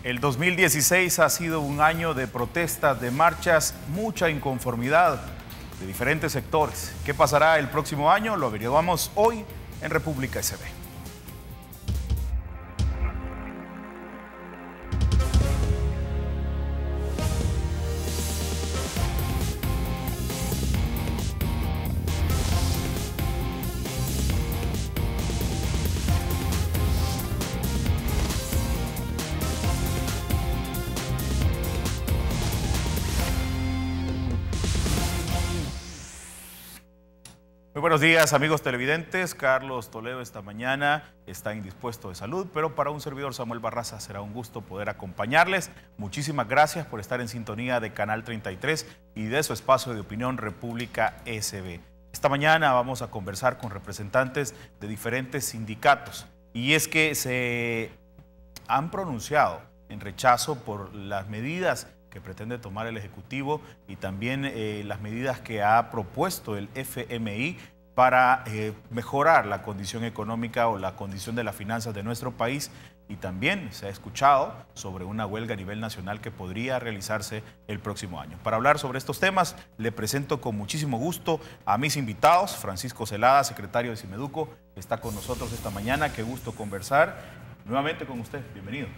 El 2016 ha sido un año de protestas, de marchas, mucha inconformidad de diferentes sectores. ¿Qué pasará el próximo año? Lo averiguamos hoy en República SB. Muy buenos días, amigos televidentes. Carlos Toledo esta mañana está indispuesto de salud, pero para un servidor, Samuel Barraza, será un gusto poder acompañarles. Muchísimas gracias por estar en sintonía de Canal 33 y de su espacio de opinión República SB. Esta mañana vamos a conversar con representantes de diferentes sindicatos y es que se han pronunciado en rechazo por las medidas que pretende tomar el Ejecutivo y también las medidas que ha propuesto el FMI para mejorar la condición económica o la condición de las finanzas de nuestro país. Y también se ha escuchado sobre una huelga a nivel nacional que podría realizarse el próximo año. Para hablar sobre estos temas, le presento con muchísimo gusto a mis invitados. Francisco Celada, secretario de Cimeduco, está con nosotros esta mañana. Qué gusto conversar nuevamente con usted. Bienvenido.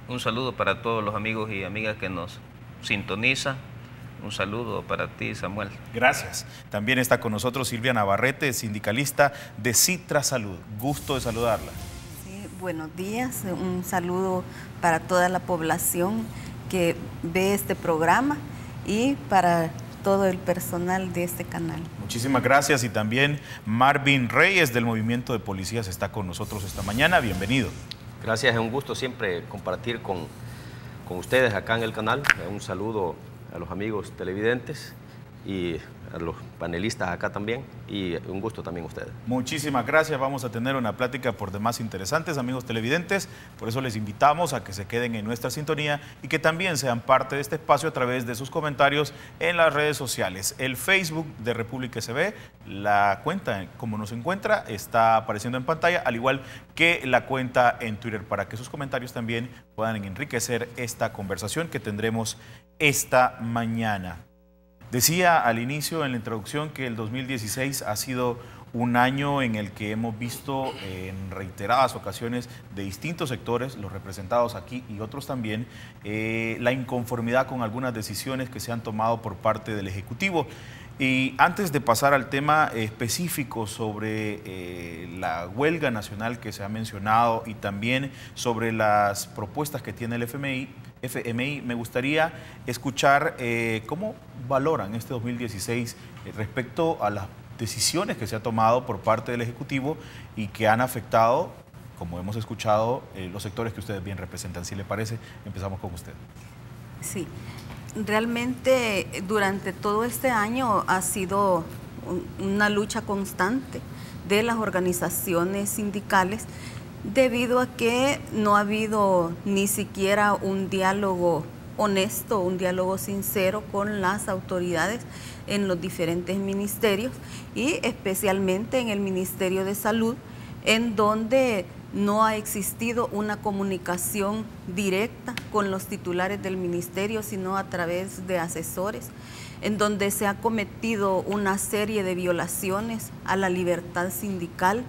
Un saludo para todos los amigos y amigas que nos sintonizan. Un saludo para ti, Samuel. Gracias. También está con nosotros Silvia Navarrete, sindicalista de Citra Salud. Gusto de saludarla. Sí, buenos días. Un saludo para toda la población que ve este programa y para todo el personal de este canal. Muchísimas gracias. Y también Marvin Reyes del Movimiento de Policías está con nosotros esta mañana. Bienvenido. Gracias, es un gusto siempre compartir con ustedes acá en el canal. Un saludo a los amigos televidentes y a los panelistas acá también, y un gusto también a ustedes. Muchísimas gracias. Vamos a tener una plática por demás interesantes, amigos televidentes. Por eso les invitamos a que se queden en nuestra sintonía y que también sean parte de este espacio a través de sus comentarios en las redes sociales. El Facebook de República SB, la cuenta como nos encuentra, está apareciendo en pantalla, al igual que la cuenta en Twitter, para que sus comentarios también puedan enriquecer esta conversación que tendremos esta mañana. Decía al inicio, en la introducción, que el 2016 ha sido un año en el que hemos visto en reiteradas ocasiones de distintos sectores, los representados aquí y otros también, la inconformidad con algunas decisiones que se han tomado por parte del Ejecutivo. Y antes de pasar al tema específico sobre la huelga nacional que se ha mencionado y también sobre las propuestas que tiene el FMI, me gustaría escuchar cómo valoran este 2016 respecto a las decisiones que se ha tomado por parte del Ejecutivo y que han afectado, como hemos escuchado, los sectores que ustedes bien representan. Si le parece, empezamos con usted. Sí, realmente durante todo este año ha sido una lucha constante de las organizaciones sindicales, debido a que no ha habido ni siquiera un diálogo honesto, un diálogo sincero con las autoridades en los diferentes ministerios y especialmente en el Ministerio de Salud, en donde no ha existido una comunicación directa con los titulares del ministerio, sino a través de asesores, en donde se ha cometido una serie de violaciones a la libertad sindical.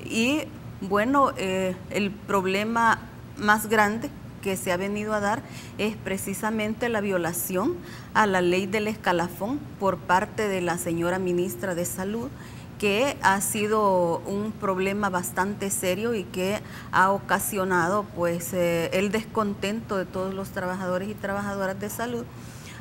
Y bueno, el problema más grande que se ha venido a dar es precisamente la violación a la ley del escalafón por parte de la señora ministra de Salud, que ha sido un problema bastante serio y que ha ocasionado pues el descontento de todos los trabajadores y trabajadoras de salud,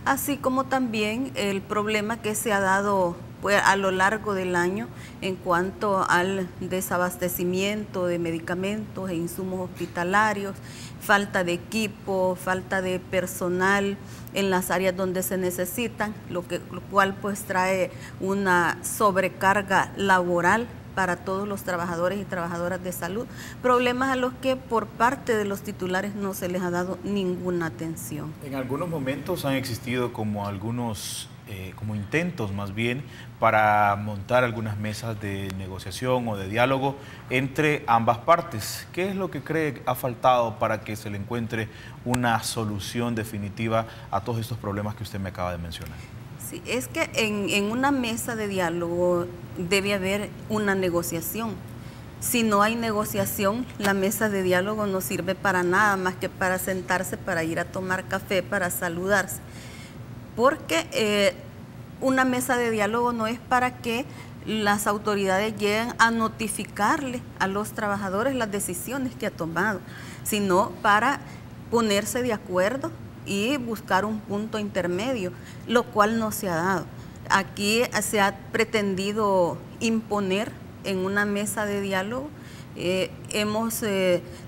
así como también el problema que se ha dado pues a lo largo del año en cuanto al desabastecimiento de medicamentos e insumos hospitalarios, falta de equipo, falta de personal en las áreas donde se necesitan, lo cual pues trae una sobrecarga laboral para todos los trabajadores y trabajadoras de salud, problemas a los que por parte de los titulares no se les ha dado ninguna atención. En algunos momentos han existido como algunos como intentos más bien para montar algunas mesas de negociación o de diálogo entre ambas partes. ¿Qué es lo que cree ha faltado para que se le encuentre una solución definitiva a todos estos problemas que usted me acaba de mencionar? Sí, es que en una mesa de diálogo debe haber una negociación. Si no hay negociación, la mesa de diálogo no sirve para nada más que para sentarse, para ir a tomar café, para saludarse. Porque una mesa de diálogo no es para que las autoridades lleguen a notificarle a los trabajadores las decisiones que ha tomado, sino para ponerse de acuerdo y buscar un punto intermedio, lo cual no se ha dado. Aquí se ha pretendido imponer en una mesa de diálogo. Hemos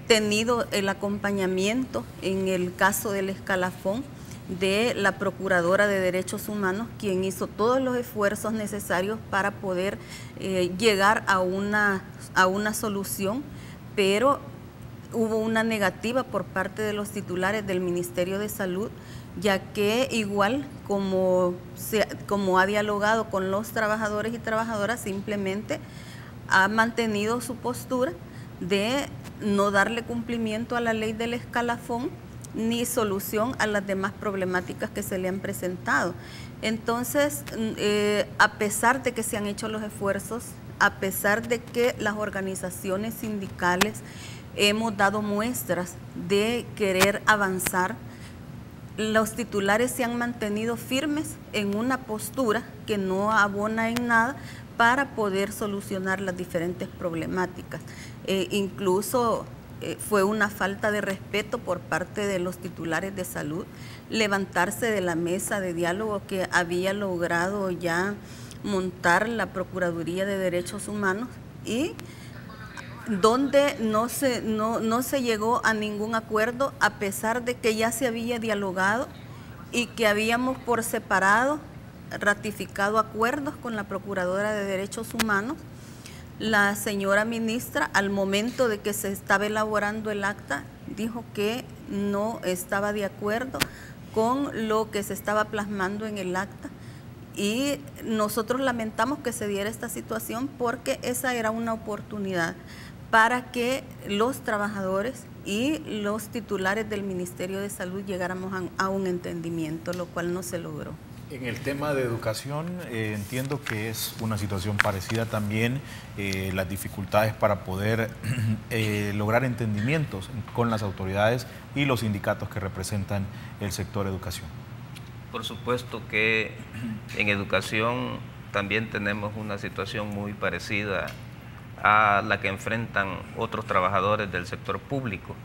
tenido el acompañamiento en el caso del escalafón de la Procuradora de Derechos Humanos, quien hizo todos los esfuerzos necesarios para poder llegar a una solución, pero hubo una negativa por parte de los titulares del Ministerio de Salud, ya que igual como ha dialogado con los trabajadores y trabajadoras, simplemente ha mantenido su postura de no darle cumplimiento a la ley del escalafón ni solución a las demás problemáticas que se le han presentado. Entonces, a pesar de que se han hecho los esfuerzos, a pesar de que las organizaciones sindicales hemos dado muestras de querer avanzar, los titulares se han mantenido firmes en una postura que no abona en nada para poder solucionar las diferentes problemáticas. Incluso fue una falta de respeto por parte de los titulares de salud levantarse de la mesa de diálogo que había logrado ya montar la Procuraduría de Derechos Humanos y donde no se llegó a ningún acuerdo, a pesar de que ya se había dialogado y que habíamos por separado ratificado acuerdos con la Procuradora de Derechos Humanos. La señora ministra, al momento de que se estaba elaborando el acta, dijo que no estaba de acuerdo con lo que se estaba plasmando en el acta, y nosotros lamentamos que se diera esta situación porque esa era una oportunidad para que los trabajadores y los titulares del Ministerio de Salud llegáramos a un entendimiento, lo cual no se logró. En el tema de educación, entiendo que es una situación parecida también, las dificultades para poder lograr entendimientos con las autoridades y los sindicatos que representan el sector educación. Por supuesto que en educación también tenemos una situación muy parecida a la que enfrentan otros trabajadores del sector público.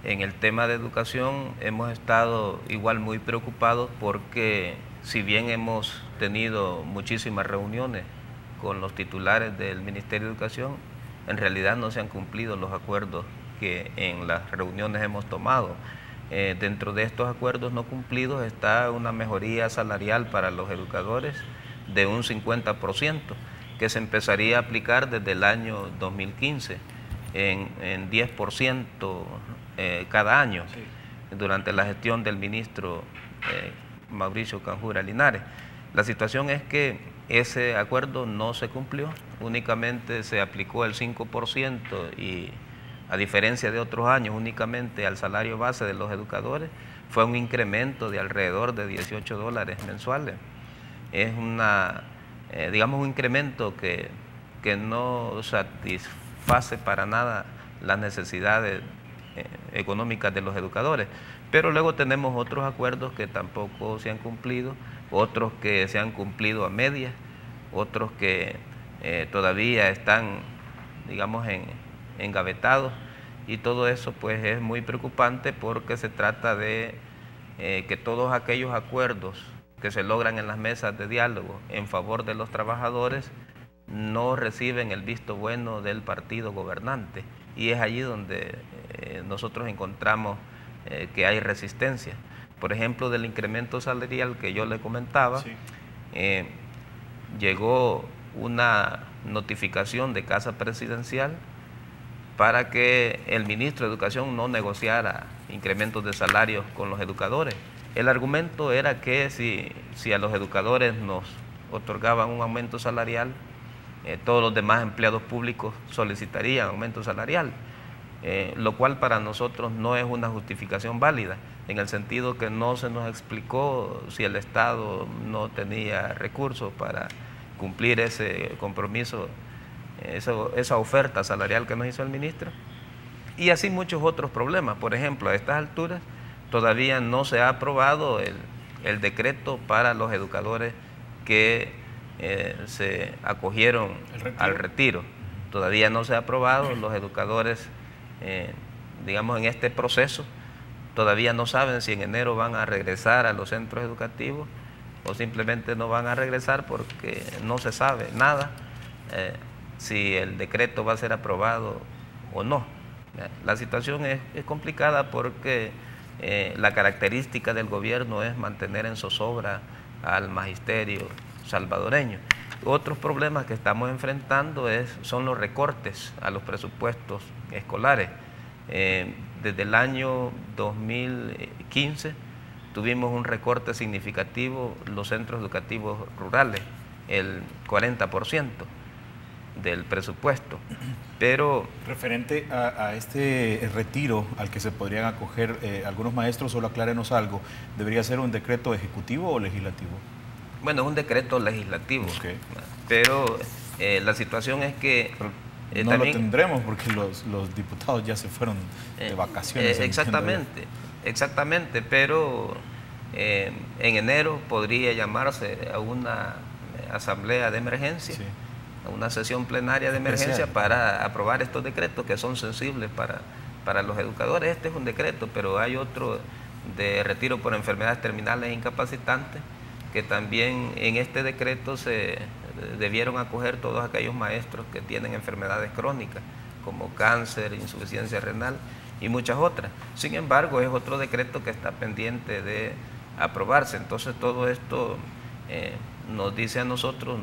En el tema de educación hemos estado igual muy preocupados porque si bien hemos tenido muchísimas reuniones con los titulares del Ministerio de Educación, en realidad no se han cumplido los acuerdos que en las reuniones hemos tomado. Dentro de estos acuerdos no cumplidos está una mejoría salarial para los educadores de un 50%, que se empezaría a aplicar desde el año 2015 en 10% cada año, durante la gestión del ministro Mauricio Canjura Linares. La situación es que ese acuerdo no se cumplió, únicamente se aplicó el 5% y, a diferencia de otros años, únicamente al salario base de los educadores fue un incremento de alrededor de $18 mensuales. Es digamos, un incremento que no satisface para nada las necesidades económicas de los educadores. Pero luego tenemos otros acuerdos que tampoco se han cumplido, otros que se han cumplido a medias, otros que todavía están, digamos, engavetados, y todo eso pues es muy preocupante porque se trata de que todos aquellos acuerdos que se logran en las mesas de diálogo en favor de los trabajadores no reciben el visto bueno del partido gobernante, y es allí donde nosotros encontramos que hay resistencia. Por ejemplo, del incremento salarial que yo le comentaba, sí. Llegó una notificación de Casa Presidencial para que el ministro de Educación no negociara incrementos de salarios con los educadores. El argumento era que si a los educadores nos otorgaban un aumento salarial, todos los demás empleados públicos solicitarían aumento salarial, lo cual para nosotros no es una justificación válida, en el sentido que no se nos explicó si el Estado no tenía recursos para cumplir ese compromiso, esa oferta salarial que nos hizo el ministro, y así muchos otros problemas. Por ejemplo, a estas alturas todavía no se ha aprobado el decreto para los educadores que se acogieron al retiro. Todavía no se ha aprobado. Los educadores, digamos, en este proceso todavía no saben si en enero van a regresar a los centros educativos o simplemente no van a regresar porque no se sabe nada si el decreto va a ser aprobado o no. La situación es complicada porque la característica del gobierno es mantener en zozobra al magisterio salvadoreño. Otros problemas que estamos enfrentando son los recortes a los presupuestos escolares. Desde el año 2015 tuvimos un recorte significativo los centros educativos rurales, el 40% del presupuesto. Pero referente a este retiro al que se podrían acoger algunos maestros, solo aclárenos algo, ¿debería ser un decreto ejecutivo o legislativo? Bueno, es un decreto legislativo, okay. Pero la situación es que no también lo tendremos porque los diputados ya se fueron de vacaciones. Exactamente, pero en enero podría llamarse a una asamblea de emergencia, sí, a una sesión plenaria de emergencia para aprobar estos decretos que son sensibles para los educadores. Este es un decreto, pero hay otro de retiro por enfermedades terminales e incapacitantes, que también en este decreto se debieron acoger todos aquellos maestros que tienen enfermedades crónicas, como cáncer, insuficiencia renal y muchas otras. Sin embargo, es otro decreto que está pendiente de aprobarse. Entonces, todo esto nos dice a nosotros,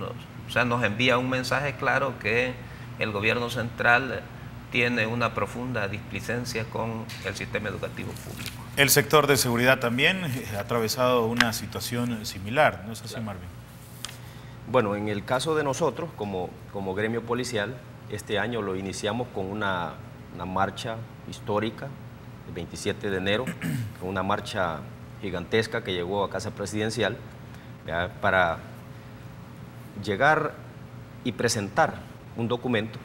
nos envía un mensaje claro que el gobierno central tiene una profunda displicencia con el sistema educativo público. El sector de seguridad también ha atravesado una situación similar, ¿no es así, Marvin? Bueno, en el caso de nosotros, como gremio policial, este año lo iniciamos con una marcha histórica, el 27 de enero, con una marcha gigantesca que llegó a Casa Presidencial, ¿ya?, para llegar y presentar un documento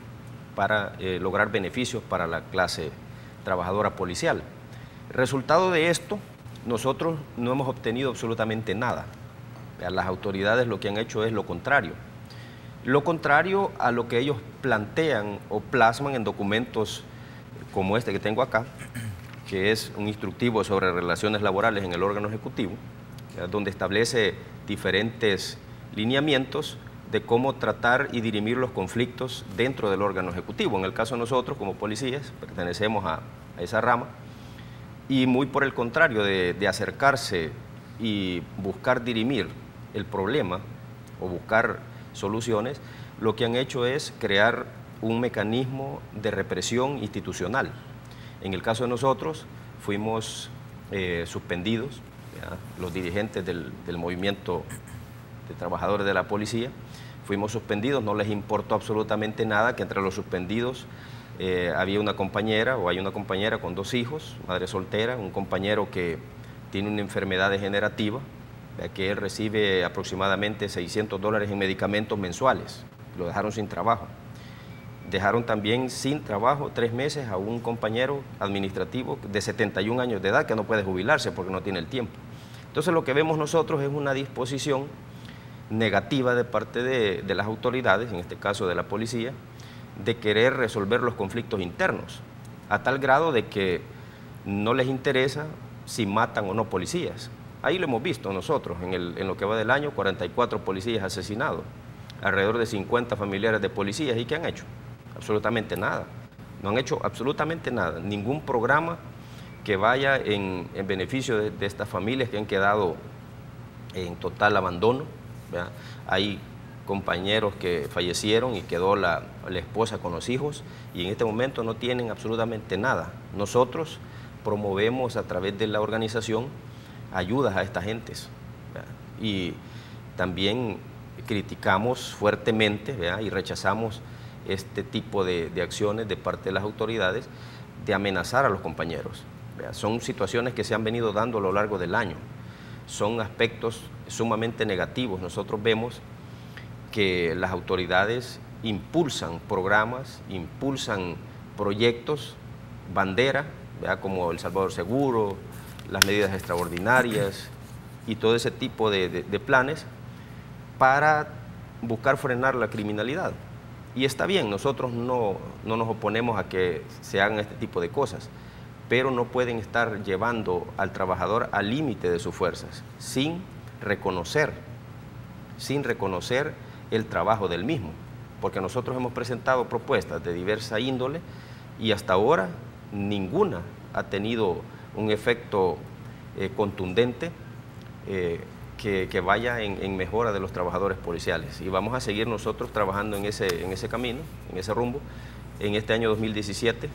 para lograr beneficios para la clase trabajadora policial. Resultado de esto, nosotros no hemos obtenido absolutamente nada. Las autoridades lo que han hecho es lo contrario a lo que ellos plantean o plasman en documentos como este que tengo acá, que es un instructivo sobre relaciones laborales en el órgano ejecutivo, donde establece diferentes lineamientos de cómo tratar y dirimir los conflictos dentro del órgano ejecutivo. En el caso de nosotros, como policías, pertenecemos a esa rama, y muy por el contrario de acercarse y buscar dirimir el problema o buscar soluciones, lo que han hecho es crear un mecanismo de represión institucional. En el caso de nosotros fuimos suspendidos, ¿ya?, los dirigentes del movimiento de trabajadores de la policía, fuimos suspendidos, no les importó absolutamente nada que entre los suspendidos había una compañera o hay una compañera con 2 hijos, madre soltera, un compañero que tiene una enfermedad degenerativa, que él recibe aproximadamente $600 en medicamentos mensuales, lo dejaron sin trabajo. Dejaron también sin trabajo 3 meses a un compañero administrativo de 71 años de edad que no puede jubilarse porque no tiene el tiempo. Entonces lo que vemos nosotros es una disposición negativa de parte de las autoridades, en este caso de la policía, de querer resolver los conflictos internos, a tal grado de que no les interesa si matan o no policías. Ahí lo hemos visto nosotros, en lo que va del año, 44 policías asesinados, alrededor de 50 familiares de policías. ¿Y qué han hecho? Absolutamente nada. No han hecho absolutamente nada, ningún programa que vaya en beneficio de estas familias que han quedado en total abandono, ¿verdad? Hay compañeros que fallecieron y quedó la esposa con los hijos, y en este momento no tienen absolutamente nada. Nosotros promovemos a través de la organización ayudas a estas gentes, ¿verdad? Y también criticamos fuertemente, ¿verdad? Y rechazamos este tipo de acciones de parte de las autoridades de amenazar a los compañeros, ¿verdad? Son situaciones que se han venido dando a lo largo del año, son aspectos sumamente negativos. Nosotros vemos que las autoridades impulsan programas, impulsan proyectos, bandera, ¿verdad? Como El Salvador Seguro, las medidas extraordinarias y todo ese tipo de planes para buscar frenar la criminalidad. Y está bien, nosotros no nos oponemos a que se hagan este tipo de cosas, pero no pueden estar llevando al trabajador al límite de sus fuerzas, sin reconocer el trabajo del mismo, porque nosotros hemos presentado propuestas de diversa índole y hasta ahora ninguna ha tenido un efecto contundente que vaya en mejora de los trabajadores policiales, y vamos a seguir nosotros trabajando en ese camino, en ese rumbo. En este año 2017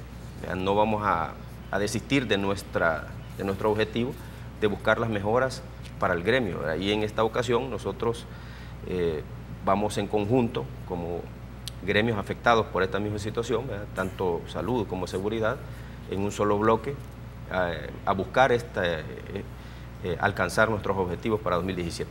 no vamos a desistir de nuestro objetivo de buscar las mejoras para el gremio, ¿verdad? Y en esta ocasión nosotros vamos en conjunto como gremios afectados por esta misma situación, ¿verdad? Tanto salud como seguridad, en un solo bloque a buscar alcanzar nuestros objetivos para 2017.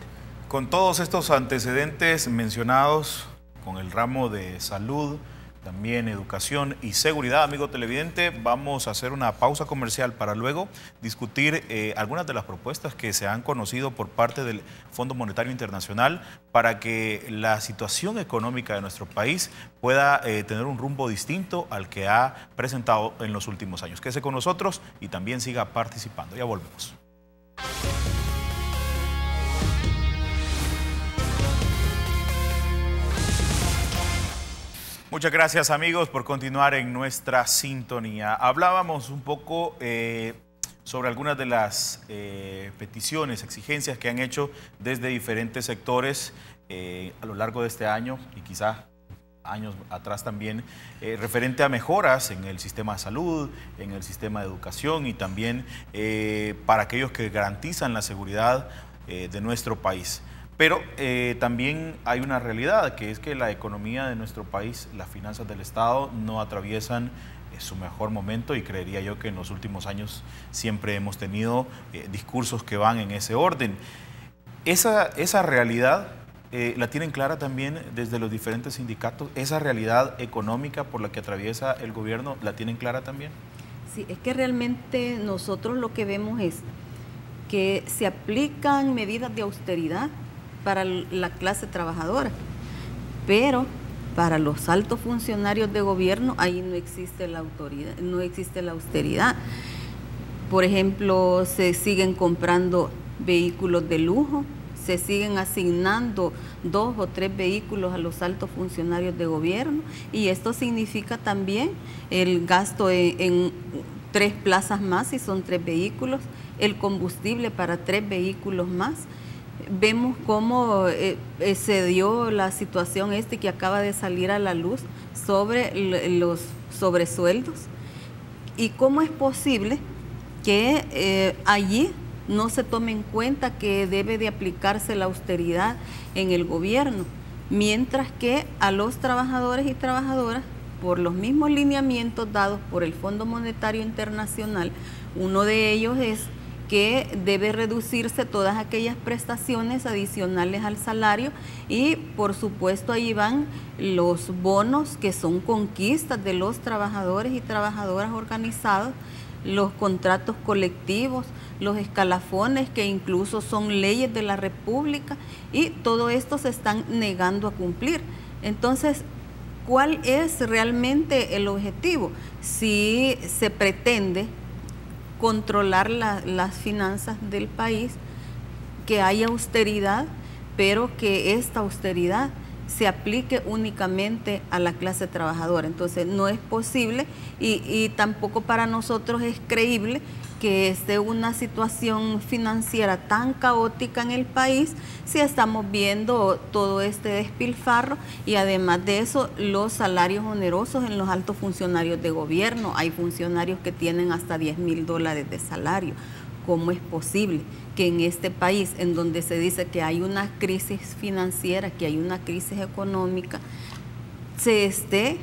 Con todos estos antecedentes mencionados, con el ramo de salud, también educación y seguridad, amigo televidente, vamos a hacer una pausa comercial para luego discutir algunas de las propuestas que se han conocido por parte del Fondo Monetario Internacional para que la situación económica de nuestro país pueda tener un rumbo distinto al que ha presentado en los últimos años. Quédese con nosotros y también siga participando. Ya volvemos. Muchas gracias, amigos, por continuar en nuestra sintonía. Hablábamos un poco sobre algunas de las peticiones, exigencias que han hecho desde diferentes sectores a lo largo de este año y quizá años atrás también, referente a mejoras en el sistema de salud, en el sistema de educación y también para aquellos que garantizan la seguridad de nuestro país. Pero también hay una realidad, que es que la economía de nuestro país, las finanzas del Estado no atraviesan su mejor momento, y creería yo que en los últimos años siempre hemos tenido discursos que van en ese orden. Esa realidad la tienen clara también desde los diferentes sindicatos. Esa realidad económica por la que atraviesa el gobierno, ¿la tienen clara también? Sí, es que realmente nosotros lo que vemos es que se aplican medidas de austeridad para la clase trabajadora, pero para los altos funcionarios de gobierno ahí no existe la autoridad, no existe la austeridad. Por ejemplo, se siguen comprando vehículos de lujo, se siguen asignando 2 o 3 vehículos a los altos funcionarios de gobierno, y esto significa también el gasto en 3 plazas más si son 3 vehículos, el combustible para 3 vehículos más. Vemos cómo se dio la situación que acaba de salir a la luz sobre los sobresueldos, y cómo es posible que allí no se tome en cuenta que debe de aplicarse la austeridad en el gobierno, mientras que a los trabajadores y trabajadoras, por los mismos lineamientos dados por el Fondo Monetario Internacional, uno de ellos es que debe reducirse todas aquellas prestaciones adicionales al salario, y por supuesto ahí van los bonos, que son conquistas de los trabajadores y trabajadoras organizados, los contratos colectivos, los escalafones, que incluso son leyes de la República, y todo esto se están negando a cumplir. Entonces, ¿cuál es realmente el objetivo? Si se pretende controlar las finanzas del país, que haya austeridad, pero que esta austeridad se aplique únicamente a la clase trabajadora. Entonces no es posible, y tampoco para nosotros es creíble que esté una situación financiera tan caótica en el país si estamos viendo todo este despilfarro y además de eso los salarios onerosos en los altos funcionarios de gobierno? Hay funcionarios que tienen hasta $10,000 de salario. ¿Cómo es posible que en este país, en donde se dice que hay una crisis financiera, que hay una crisis económica, se esté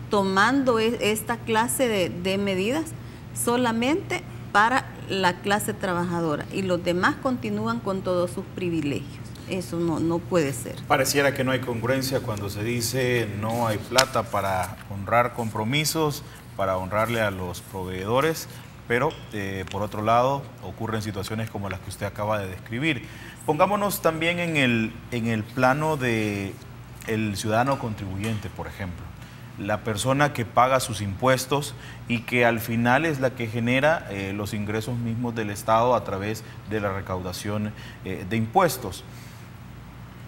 tomando esta clase de medidas solamente para la clase trabajadora y los demás continúan con todos sus privilegios? Eso no puede ser. Pareciera que no hay congruencia cuando se dice no hay plata para honrar compromisos, para honrarle a los proveedores, pero por otro lado ocurren situaciones como las que usted acaba de describir. Pongámonos también en el plano del ciudadano contribuyente, por ejemplo. La persona que paga sus impuestos y que al final es la que genera los ingresos mismos del Estado a través de la recaudación de impuestos.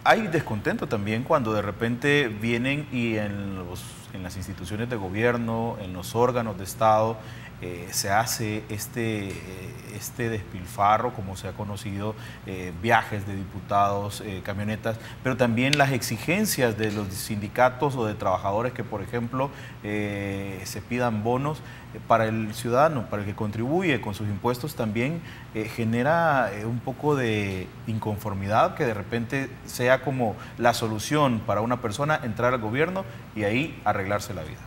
Hay descontento también cuando de repente vienen y en las instituciones de gobierno, en los órganos de Estado, se hace este despilfarro, como se ha conocido, viajes de diputados, camionetas, pero también las exigencias de los sindicatos o de trabajadores que, por ejemplo, se pidan bonos para el ciudadano, para el que contribuye con sus impuestos, también genera un poco de inconformidad, que de repente sea como la solución para una persona entrar al gobierno y ahí arreglarse la vida.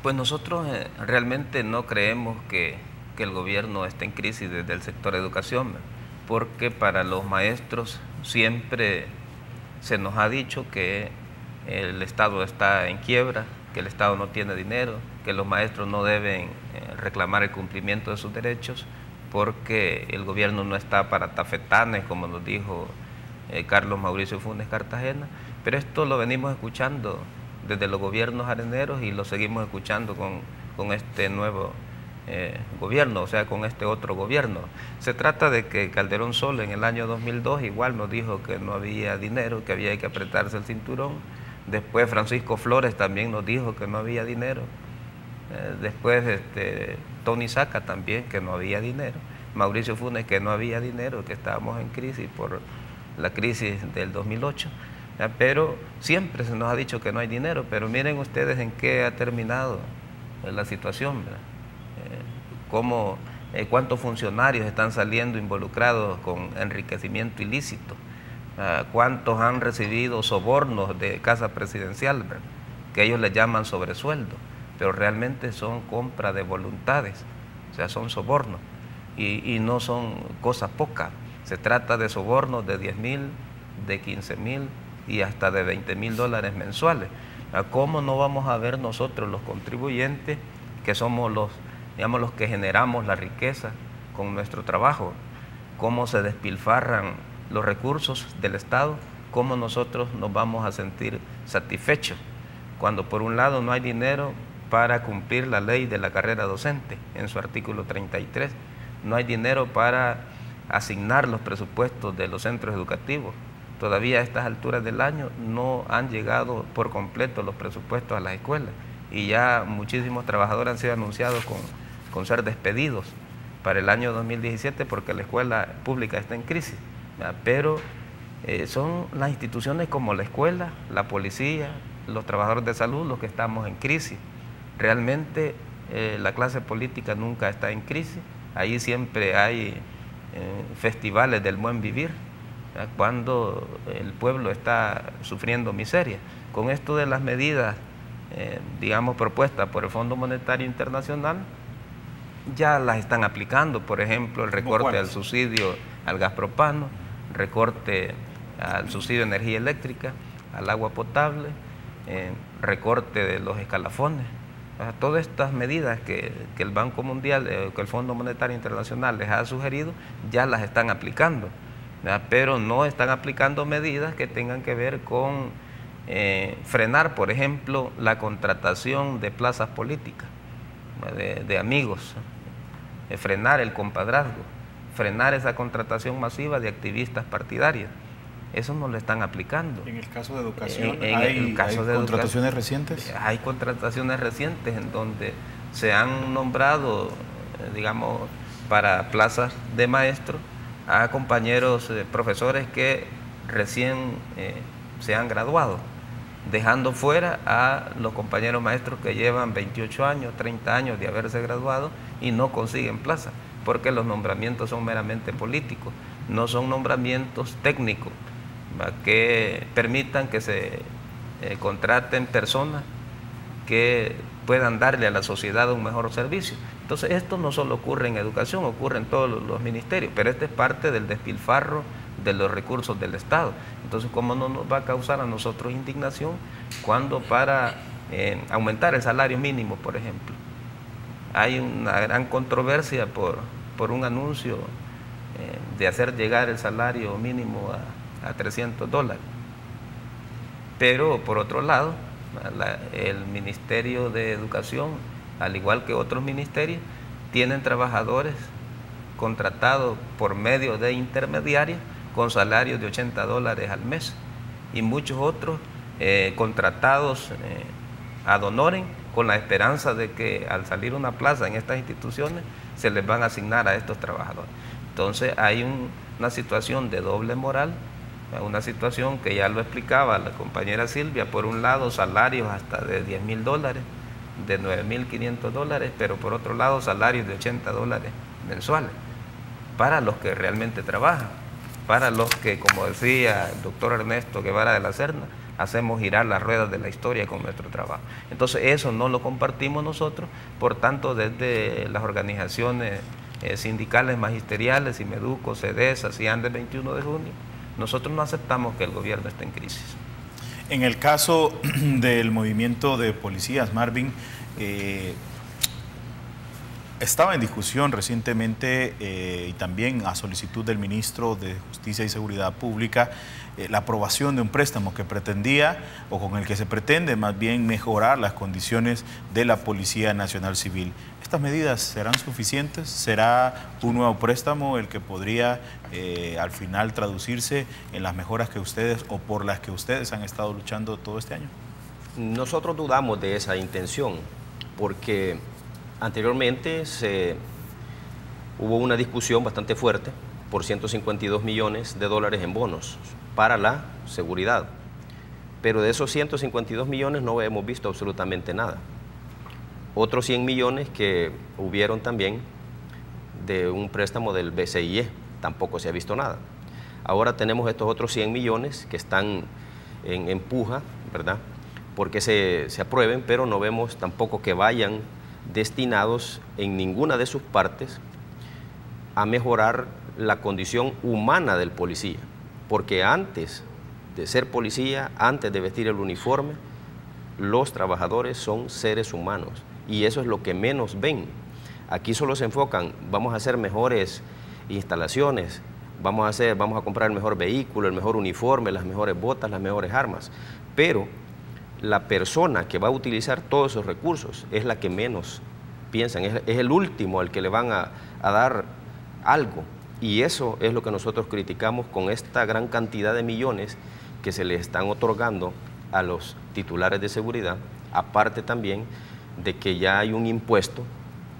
Pues nosotros realmente no creemos que el gobierno esté en crisis desde el sector educación, porque para los maestros siempre se nos ha dicho que el Estado está en quiebra, que el Estado no tiene dinero, que los maestros no deben reclamar el cumplimiento de sus derechos, porque el gobierno no está para tafetanes, como nos dijo Carlos Mauricio Funes Cartagena, pero esto lo venimos escuchando desde los gobiernos areneros y lo seguimos escuchando con este nuevo gobierno, o sea, con este otro gobierno. Se trata de que Calderón Sol en el año 2002 igual nos dijo que no había dinero, que había que apretarse el cinturón. Después Francisco Flores también nos dijo que no había dinero. Después Tony Saca también, que no había dinero. Mauricio Funes, que no había dinero, que estábamos en crisis por la crisis del 2008. Pero siempre se nos ha dicho que no hay dinero, pero miren ustedes en qué ha terminado la situación, ¿verdad? Cuántos funcionarios están saliendo involucrados con enriquecimiento ilícito, cuántos han recibido sobornos de casa presidencial, ¿verdad? Que ellos le llaman sobresueldo, pero realmente son compra de voluntades, o sea, son sobornos y no son cosas pocas. Se trata de sobornos de 10,000, de 15,000 y hasta de $20,000 mensuales. ¿Cómo no vamos a ver nosotros los contribuyentes, que somos los que generamos la riqueza con nuestro trabajo, cómo se despilfarran los recursos del Estado, cómo nosotros nos vamos a sentir satisfechos cuando por un lado no hay dinero para cumplir la ley de la carrera docente en su artículo 33, no hay dinero para asignar los presupuestos de los centros educativos? Todavía a estas alturas del año no han llegado por completo los presupuestos a las escuelas y ya muchísimos trabajadores han sido anunciados con ser despedidos para el año 2017 porque la escuela pública está en crisis. Pero son las instituciones como la escuela, la policía, los trabajadores de salud los que estamos en crisis. Realmente la clase política nunca está en crisis, ahí siempre hay festivales del buen vivir, cuando el pueblo está sufriendo miseria. Con esto de las medidas, digamos, propuestas por el Fondo Monetario Internacional, ya las están aplicando. Por ejemplo, el recorte al subsidio al gas propano, recorte al subsidio de energía eléctrica, al agua potable, recorte de los escalafones. Todas estas medidas que el Banco Mundial, que el Fondo Monetario Internacional les ha sugerido, ya las están aplicando. Pero no están aplicando medidas que tengan que ver con frenar, por ejemplo, la contratación de plazas políticas, de amigos, frenar el compadrazgo, frenar esa contratación masiva de activistas partidarios. Eso no lo están aplicando. En el caso de educación, ¿hay contrataciones recientes? Hay contrataciones recientes en donde se han nombrado, digamos, para plazas de maestro a compañeros profesores que recién se han graduado, dejando fuera a los compañeros maestros que llevan 28 años, 30 años de haberse graduado y no consiguen plaza, porque los nombramientos son meramente políticos, no son nombramientos técnicos que permitan que se contraten personas que puedan darle a la sociedad un mejor servicio. Entonces esto no solo ocurre en educación, ocurre en todos los ministerios, pero este es parte del despilfarro de los recursos del Estado. Entonces, ¿cómo no nos va a causar a nosotros indignación cuando para aumentar el salario mínimo, por ejemplo, hay una gran controversia por un anuncio de hacer llegar el salario mínimo a $300? Pero, por otro lado, el Ministerio de Educación, al igual que otros ministerios, tienen trabajadores contratados por medio de intermediarios con salarios de $80 al mes, y muchos otros contratados ad honorem, con la esperanza de que al salir una plaza en estas instituciones se les van a asignar a estos trabajadores. Entonces hay una situación de doble moral, una situación que ya lo explicaba la compañera Silvia. Por un lado, salarios hasta de $10.000, de $9.500, pero por otro lado, salarios de $80 mensuales para los que realmente trabajan, para los que, como decía el doctor Ernesto Guevara de la Serna, hacemos girar las ruedas de la historia con nuestro trabajo. Entonces eso no lo compartimos nosotros, por tanto desde las organizaciones sindicales magisteriales, Simeduco, CEDESA, CIANDES 21 de junio, nosotros no aceptamos que el gobierno esté en crisis. En el caso del movimiento de policías, Marvin, estaba en discusión recientemente y también a solicitud del ministro de Justicia y Seguridad Pública la aprobación de un préstamo que pretendía, o con el que se pretende más bien, mejorar las condiciones de la Policía Nacional Civil. ¿Estas medidas serán suficientes? ¿Será un nuevo préstamo el que podría al final traducirse en las mejoras que ustedes o por las que ustedes han estado luchando todo este año? Nosotros dudamos de esa intención, porque anteriormente hubo una discusión bastante fuerte por $152 millones en bonos para la seguridad, pero de esos 152 millones no hemos visto absolutamente nada. Otros 100 millones que hubieron también de un préstamo del BCIE, tampoco se ha visto nada. Ahora tenemos estos otros 100 millones que están en puja, ¿verdad?, porque se aprueben, pero no vemos tampoco que vayan destinados en ninguna de sus partes a mejorar la condición humana del policía, porque antes de ser policía, antes de vestir el uniforme, los trabajadores son seres humanos, y eso es lo que menos ven. Aquí solo se enfocan, vamos a hacer mejores instalaciones, vamos a comprar el mejor vehículo, el mejor uniforme, las mejores botas, las mejores armas, pero la persona que va a utilizar todos esos recursos es la que menos piensan, es el último al que le van a dar algo, y eso es lo que nosotros criticamos con esta gran cantidad de millones que se le están otorgando a los titulares de seguridad, aparte también de que ya hay un impuesto,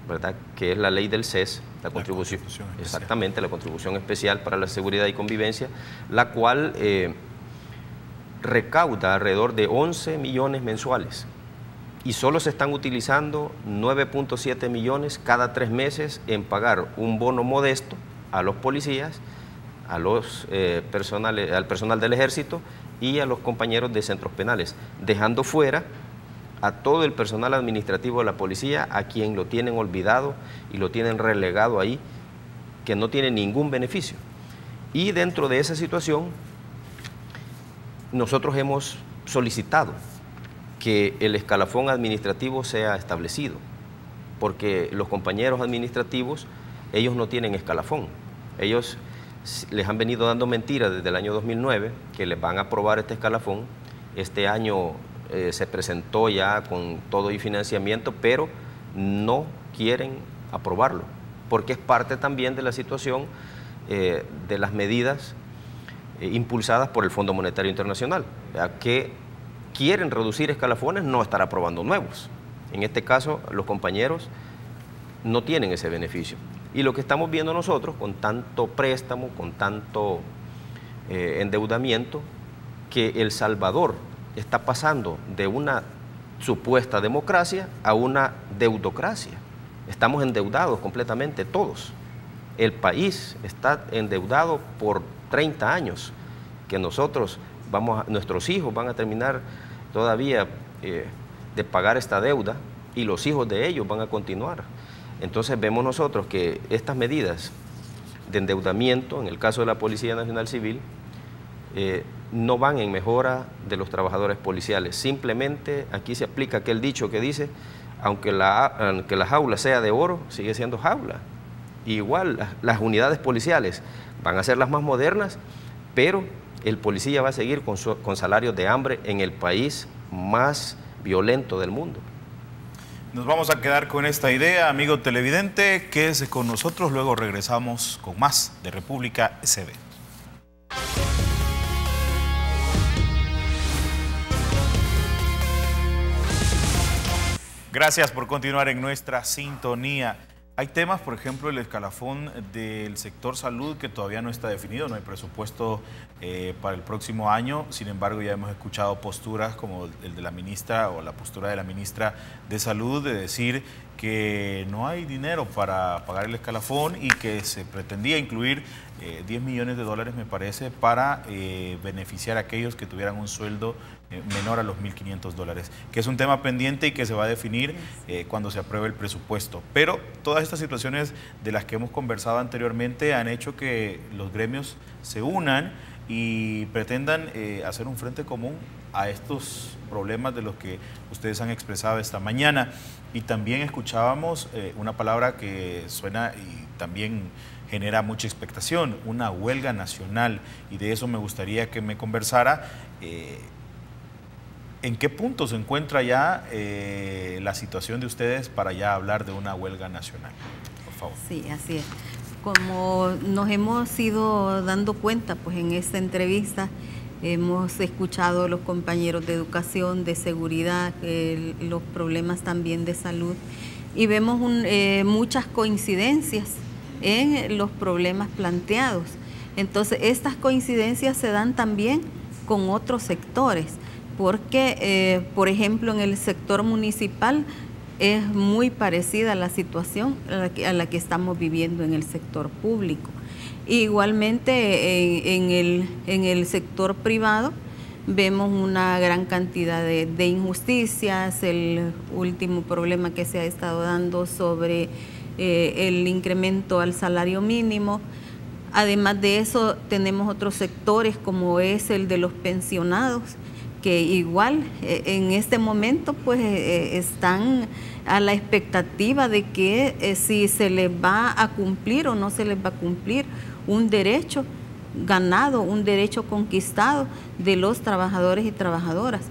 ¿verdad?, que es la ley del CES, la contribución, exactamente, la contribución especial para la seguridad y convivencia, la cual recauda alrededor de 11 millones mensuales, y solo se están utilizando 9.7 millones cada 3 meses en pagar un bono modesto a los policías, al personal del ejército y a los compañeros de centros penales, dejando fuera a todo el personal administrativo de la policía, a quien lo tienen olvidado y lo tienen relegado ahí, que no tiene ningún beneficio. Y dentro de esa situación, nosotros hemos solicitado que el escalafón administrativo sea establecido, porque los compañeros administrativos, ellos no tienen escalafón. Ellos les han venido dando mentiras desde el año 2009, que les van a aprobar este escalafón. Este año se presentó ya con todo y financiamiento, pero no quieren aprobarlo, porque es parte también de la situación de las medidas impulsadas por el Fondo Monetario Internacional, que quieren reducir escalafones, no estar aprobando nuevos. En este caso, los compañeros no tienen ese beneficio. Y lo que estamos viendo nosotros con tanto préstamo, con tanto endeudamiento, que El Salvador está pasando de una supuesta democracia a una deudocracia. Estamos endeudados completamente todos. El país está endeudado por 30 años, que nuestros hijos van a terminar todavía de pagar esta deuda y los hijos de ellos van a continuar. Entonces vemos nosotros que estas medidas de endeudamiento, en el caso de la Policía Nacional Civil, no van en mejora de los trabajadores policiales. Simplemente aquí se aplica aquel dicho que dice, aunque la jaula sea de oro, sigue siendo jaula. Igual las unidades policiales van a ser las más modernas, pero el policía va a seguir con salarios de hambre en el país más violento del mundo. Nos vamos a quedar con esta idea, amigo televidente, quédese con nosotros, luego regresamos con más de República SB. Gracias por continuar en nuestra sintonía. Hay temas, por ejemplo, el escalafón del sector salud que todavía no está definido, no hay presupuesto para el próximo año. Sin embargo, ya hemos escuchado posturas como el de la ministra o la postura de la ministra de Salud de decir que no hay dinero para pagar el escalafón y que se pretendía incluir 10 millones de dólares, me parece, para beneficiar a aquellos que tuvieran un sueldo menor a los 1.500 dólares, que es un tema pendiente y que se va a definir cuando se apruebe el presupuesto. Pero todas estas situaciones de las que hemos conversado anteriormente han hecho que los gremios se unan y pretendan hacer un frente común a estos problemas de los que ustedes han expresado esta mañana. Y también escuchábamos una palabra que suena y también genera mucha expectación, una huelga nacional, y de eso me gustaría que me conversara. ¿En qué punto se encuentra ya la situación de ustedes para ya hablar de una huelga nacional? Por favor. Sí, así es. Como nos hemos ido dando cuenta, pues en esta entrevista hemos escuchado a los compañeros de educación, de seguridad, los problemas también de salud, y vemos muchas coincidencias en los problemas planteados. Entonces, estas coincidencias se dan también con otros sectores, porque, por ejemplo, en el sector municipal es muy parecida la situación a la que estamos viviendo en el sector público. Igualmente, en el sector privado vemos una gran cantidad de injusticias, el último problema que se ha estado dando sobre el incremento al salario mínimo. Además de eso, tenemos otros sectores como es el de los pensionados, que igual en este momento pues están a la expectativa de que si se les va a cumplir o no se les va a cumplir un derecho ganado, un derecho conquistado de los trabajadores y trabajadoras.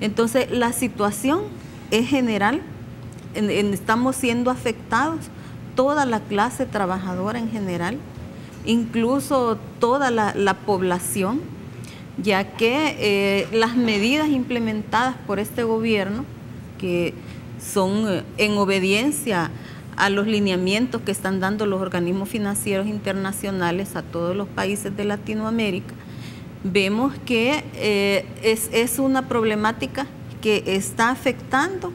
Entonces, la situación es general, estamos siendo afectados toda la clase trabajadora en general, incluso toda la población, ya que las medidas implementadas por este gobierno, que son en obediencia a los lineamientos que están dando los organismos financieros internacionales a todos los países de Latinoamérica, vemos que es una problemática que está afectando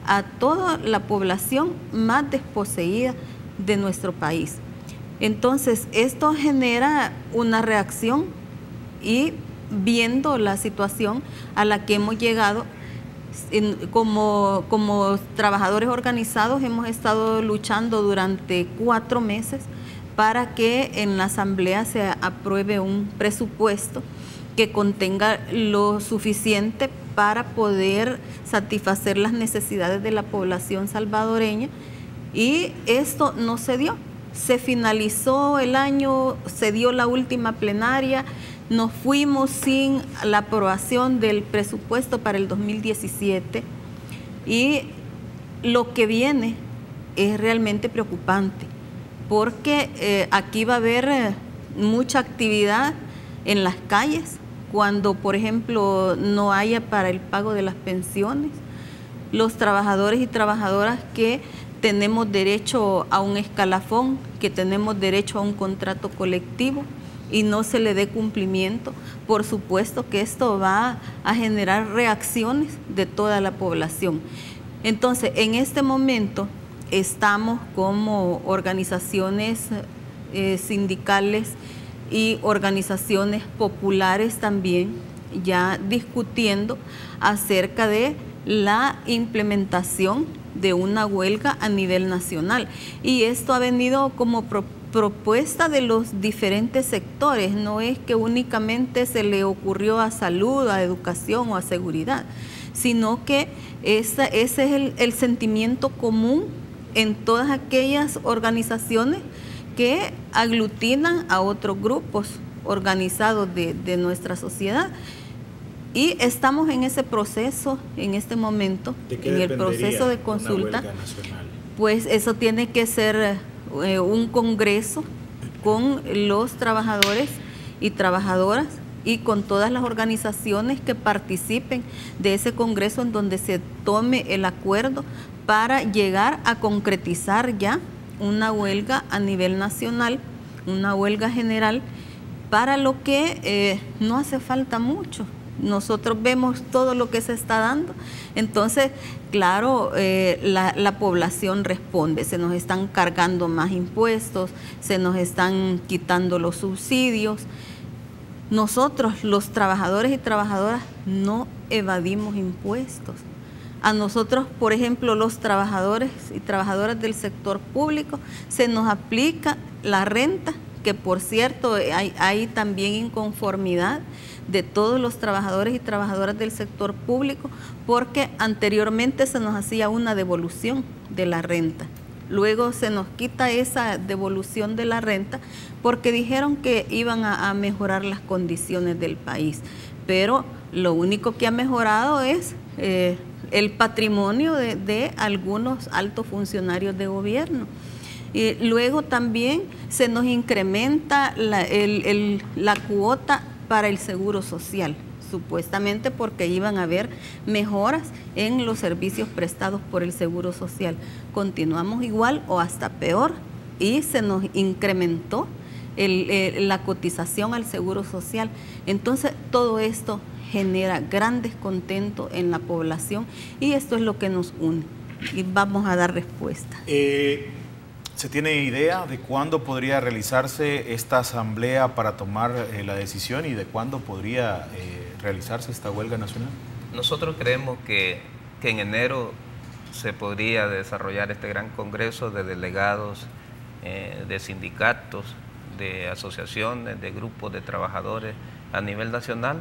a toda la población más desposeída de nuestro país. Entonces, esto genera una reacción, y viendo la situación a la que hemos llegado, como trabajadores organizados hemos estado luchando durante 4 meses para que en la Asamblea se apruebe un presupuesto que contenga lo suficiente para poder satisfacer las necesidades de la población salvadoreña, y esto no se dio. Se finalizó el año, se dio la última plenaria, nos fuimos sin la aprobación del presupuesto para el 2017, y lo que viene es realmente preocupante, porque aquí va a haber mucha actividad en las calles cuando, por ejemplo, no haya para el pago de las pensiones. Los trabajadores y trabajadoras que tenemos derecho a un escalafón, que tenemos derecho a un contrato colectivo y no se le dé cumplimiento, por supuesto que esto va a generar reacciones de toda la población. Entonces, en este momento estamos como organizaciones sindicales y organizaciones populares también ya discutiendo acerca de la implementación de una huelga a nivel nacional. Y esto ha venido como propuesta de los diferentes sectores, no es que únicamente se le ocurrió a salud, a educación o a seguridad, sino que ese es el sentimiento común en todas aquellas organizaciones que aglutinan a otros grupos organizados de nuestra sociedad. Y estamos en ese proceso, en este momento, en el proceso de consulta. Pues eso tiene que ser un congreso con los trabajadores y trabajadoras y con todas las organizaciones que participen de ese congreso, en donde se tome el acuerdo para llegar a concretizar ya una huelga a nivel nacional, una huelga general, para lo que no hace falta mucho. Nosotros vemos todo lo que se está dando, entonces, claro, la población responde, se nos están cargando más impuestos, se nos están quitando los subsidios. Nosotros, los trabajadores y trabajadoras, no evadimos impuestos. A nosotros, por ejemplo, los trabajadores y trabajadoras del sector público, se nos aplica la renta, que por cierto hay también inconformidad de todos los trabajadores y trabajadoras del sector público, porque anteriormente se nos hacía una devolución de la renta. Luego se nos quita esa devolución de la renta porque dijeron que iban a mejorar las condiciones del país. Pero lo único que ha mejorado es el patrimonio de algunos altos funcionarios de gobierno. Y luego también se nos incrementa la cuota para el seguro social, supuestamente porque iban a haber mejoras en los servicios prestados por el seguro social. Continuamos igual o hasta peor, y se nos incrementó la cotización al seguro social. Entonces, todo esto genera gran descontento en la población, y esto es lo que nos une, y vamos a dar respuesta. ¿Se tiene idea de cuándo podría realizarse esta asamblea para tomar la decisión, y de cuándo podría realizarse esta huelga nacional? Nosotros creemos que en enero se podría desarrollar este gran congreso de delegados, de sindicatos, de asociaciones, de grupos de trabajadores a nivel nacional,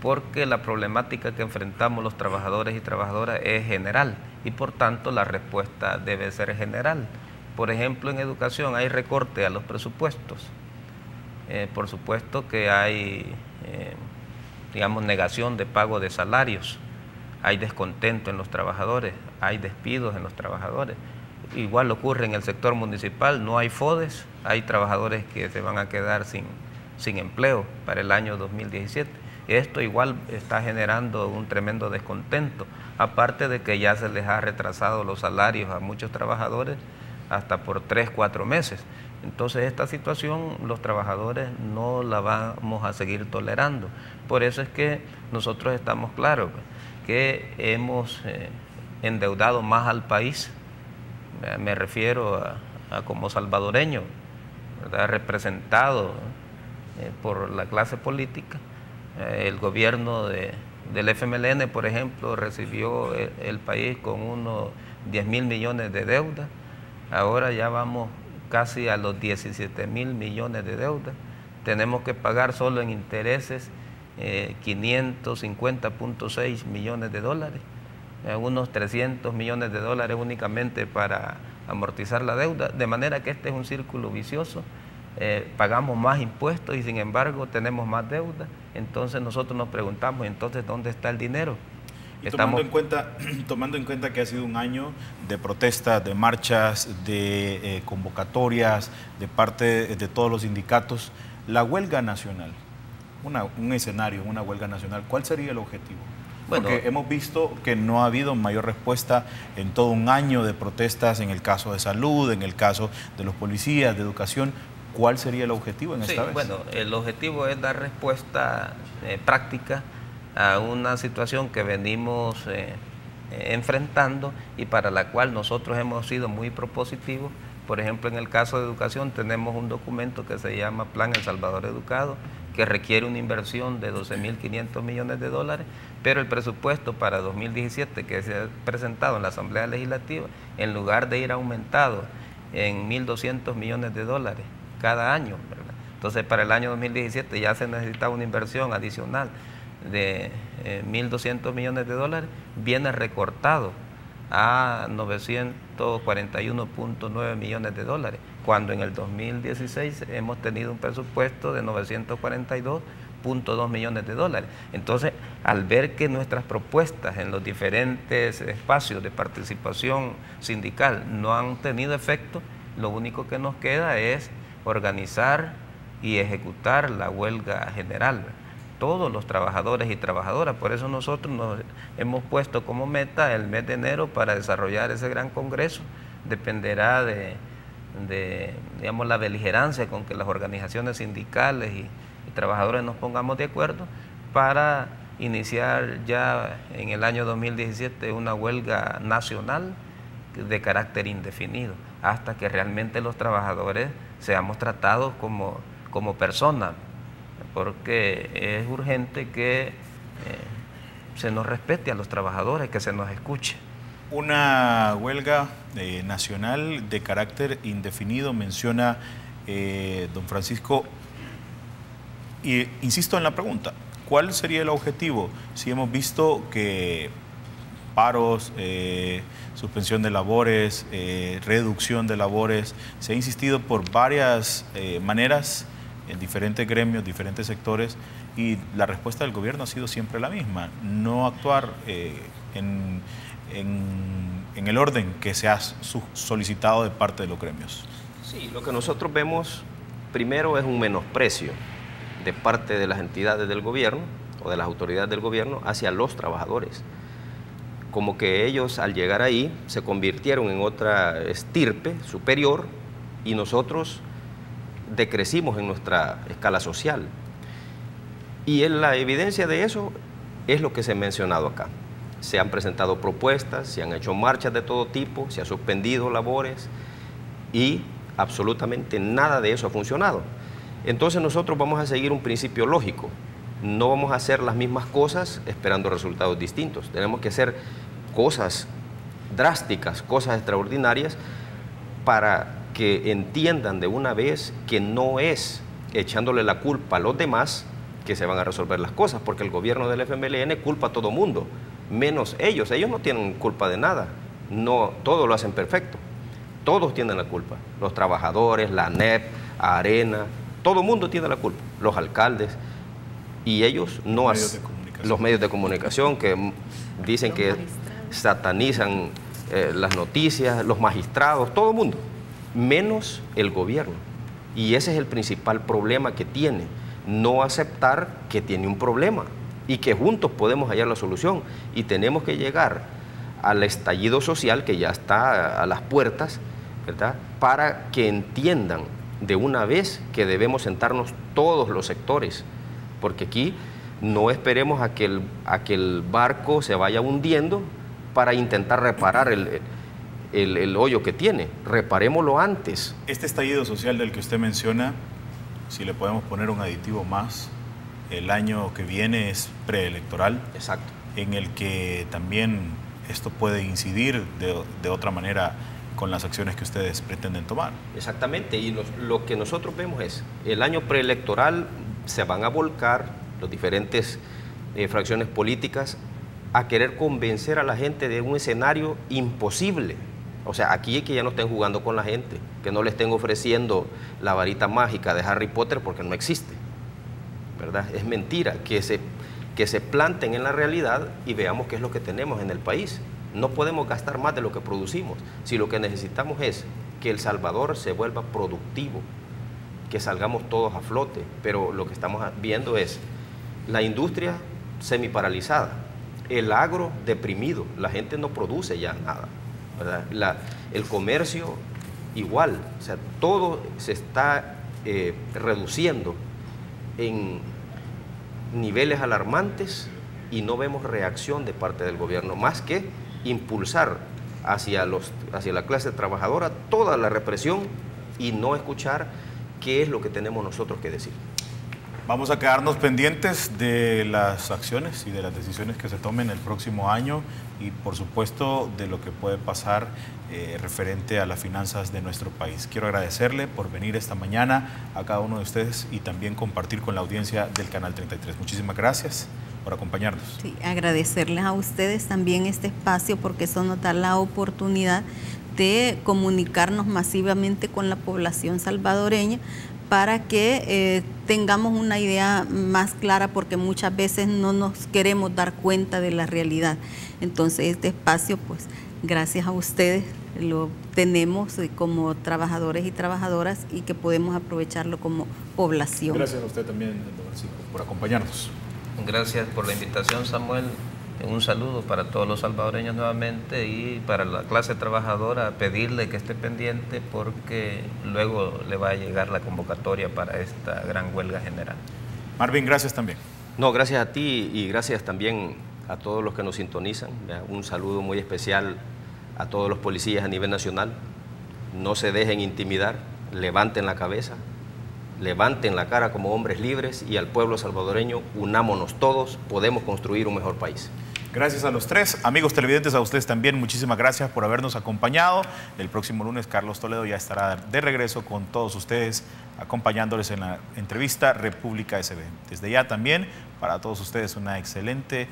porque la problemática que enfrentamos los trabajadores y trabajadoras es general, y por tanto la respuesta debe ser general. Por ejemplo, en educación hay recorte a los presupuestos. Por supuesto que hay, digamos, negación de pago de salarios. Hay descontento en los trabajadores, hay despidos en los trabajadores. Igual ocurre en el sector municipal, no hay FODES, hay trabajadores que se van a quedar sin empleo para el año 2017. Esto igual está generando un tremendo descontento, aparte de que ya se les ha retrasado los salarios a muchos trabajadores hasta por 3, 4 meses. Entonces esta situación los trabajadores no la vamos a seguir tolerando. Por eso es que nosotros estamos claros que hemos endeudado más al país. Me refiero a como salvadoreño, ¿verdad?, representado por la clase política. El gobierno del FMLN, por ejemplo, recibió el país con unos 10.000 millones de deuda. Ahora ya vamos casi a los 17.000 millones de deuda. Tenemos que pagar solo en intereses 550.6 millones de dólares, unos 300 millones de dólares únicamente para amortizar la deuda, de manera que este es un círculo vicioso. Pagamos más impuestos y sin embargo tenemos más deuda. Entonces nosotros nos preguntamos, entonces, ¿dónde está el dinero? Y tomando en cuenta que ha sido un año de protestas, de marchas, de convocatorias de parte de todos los sindicatos, la huelga nacional, un escenario, una huelga nacional, ¿cuál sería el objetivo? Bueno, porque hemos visto que no ha habido mayor respuesta en todo un año de protestas en el caso de salud, en el caso de los policías, de educación. ¿Cuál sería el objetivo en esta vez? Bueno, el objetivo es dar respuesta práctica a una situación que venimos enfrentando y para la cual nosotros hemos sido muy propositivos. Por ejemplo, en el caso de educación tenemos un documento que se llama Plan El Salvador Educado, que requiere una inversión de 12.500 millones de dólares, pero el presupuesto para 2017 que se ha presentado en la Asamblea Legislativa, en lugar de ir aumentado en 1.200 millones de dólares cada año, ¿verdad? Entonces para el año 2017 ya se necesitaba una inversión adicional de 1.200 millones de dólares, viene recortado a 941.9 millones de dólares, cuando en el 2016 hemos tenido un presupuesto de 942.2 millones de dólares. Entonces, al ver que nuestras propuestas en los diferentes espacios de participación sindical no han tenido efecto, lo único que nos queda es organizar y ejecutar la huelga general. Todos los trabajadores y trabajadoras, por eso nosotros nos hemos puesto como meta el mes de enero para desarrollar ese gran congreso. Dependerá de digamos, la beligerancia con que las organizaciones sindicales y trabajadores nos pongamos de acuerdo para iniciar ya en el año 2017 una huelga nacional de carácter indefinido, hasta que realmente los trabajadores seamos tratados como personas, porque es urgente que se nos respete a los trabajadores, que se nos escuche. Una huelga nacional de carácter indefinido, menciona don Francisco, y insisto en la pregunta, ¿cuál sería el objetivo? Si hemos visto que paros, suspensión de labores, reducción de labores, se ha insistido por varias maneras en diferentes gremios, diferentes sectores, y la respuesta del gobierno ha sido siempre la misma: no actuar en el orden que se ha solicitado de parte de los gremios. Sí, lo que nosotros vemos primero es un menosprecio de parte de las entidades del gobierno o de las autoridades del gobierno hacia los trabajadores. Como que ellos al llegar ahí se convirtieron en otra estirpe superior y nosotros decrecimos en nuestra escala social. Y la evidencia de eso es lo que se ha mencionado acá. Se han presentado propuestas, se han hecho marchas de todo tipo, se han suspendido labores y absolutamente nada de eso ha funcionado. Entonces nosotros vamos a seguir un principio lógico. No vamos a hacer las mismas cosas esperando resultados distintos. Tenemos que hacer cosas drásticas, cosas extraordinarias para que entiendan de una vez que no es echándole la culpa a los demás que se van a resolver las cosas, porque el gobierno del FMLN culpa a todo mundo, menos ellos. Ellos no tienen culpa de nada, no, todo lo hacen perfecto, todos tienen la culpa, los trabajadores, la ANEP, ARENA, todo el mundo tiene la culpa, los alcaldes, y ellos no hacen, los medios de comunicación que dicen que satanizan las noticias, los magistrados, todo el mundo, menos el gobierno. Y ese es el principal problema que tiene, no aceptar que tiene un problema y que juntos podemos hallar la solución. Y tenemos que llegar al estallido social que ya está a las puertas, ¿verdad?, para que entiendan de una vez que debemos sentarnos todos los sectores, porque aquí no esperemos a que el barco se vaya hundiendo para intentar reparar el hoyo que tiene. Reparémoslo antes. Este estallido social del que usted menciona, si le podemos poner un aditivo más, el año que viene es preelectoral. Exacto. En el que también esto puede incidir de otra manera con las acciones que ustedes pretenden tomar. Exactamente, y lo que nosotros vemos es, el año preelectoral se van a volcar las diferentes fracciones políticas a querer convencer a la gente de un escenario imposible. O sea, aquí es que ya no estén jugando con la gente, que no le estén ofreciendo la varita mágica de Harry Potter porque no existe, ¿verdad? Es mentira, que se planten en la realidad y veamos qué es lo que tenemos en el país. No podemos gastar más de lo que producimos. Si lo que necesitamos es que El Salvador se vuelva productivo, que salgamos todos a flote, pero lo que estamos viendo es la industria semiparalizada, el agro deprimido, la gente no produce ya nada, ¿verdad? El comercio igual, o sea, todo se está reduciendo en niveles alarmantes y no vemos reacción de parte del gobierno, más que impulsar hacia la clase trabajadora toda la represión y no escuchar qué es lo que tenemos nosotros que decir. Vamos a quedarnos pendientes de las acciones y de las decisiones que se tomen el próximo año y, por supuesto, de lo que puede pasar referente a las finanzas de nuestro país. Quiero agradecerle por venir esta mañana a cada uno de ustedes y también compartir con la audiencia del Canal 33. Muchísimas gracias por acompañarnos. Sí, agradecerles a ustedes también este espacio, porque eso nos da la oportunidad de comunicarnos masivamente con la población salvadoreña para que tengamos una idea más clara, porque muchas veces no nos queremos dar cuenta de la realidad. Entonces este espacio, pues gracias a ustedes lo tenemos como trabajadores y trabajadoras y que podemos aprovecharlo como población. Gracias a usted también, don Francisco, por acompañarnos. Gracias por la invitación, Samuel. Un saludo para todos los salvadoreños nuevamente y para la clase trabajadora, pedirle que esté pendiente porque luego le va a llegar la convocatoria para esta gran huelga general. Marvin, gracias también. No, gracias a ti y gracias también a todos los que nos sintonizan. Un saludo muy especial a todos los policías a nivel nacional. No se dejen intimidar, levanten la cabeza, levanten la cara como hombres libres y al pueblo salvadoreño, unámonos todos, podemos construir un mejor país. Gracias a los tres. Amigos televidentes, a ustedes también muchísimas gracias por habernos acompañado. El próximo lunes Carlos Toledo ya estará de regreso con todos ustedes, acompañándoles en la entrevista República SB. Desde ya también, para todos ustedes, una excelente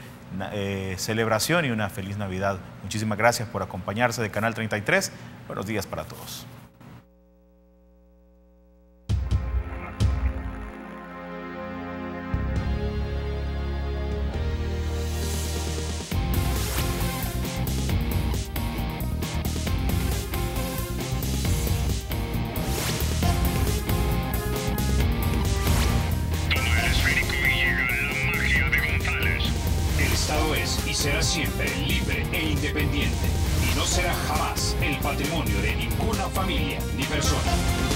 celebración y una feliz Navidad. Muchísimas gracias por acompañarse de Canal 33. Buenos días para todos. Será siempre libre e independiente y no será jamás el patrimonio de ninguna familia ni persona.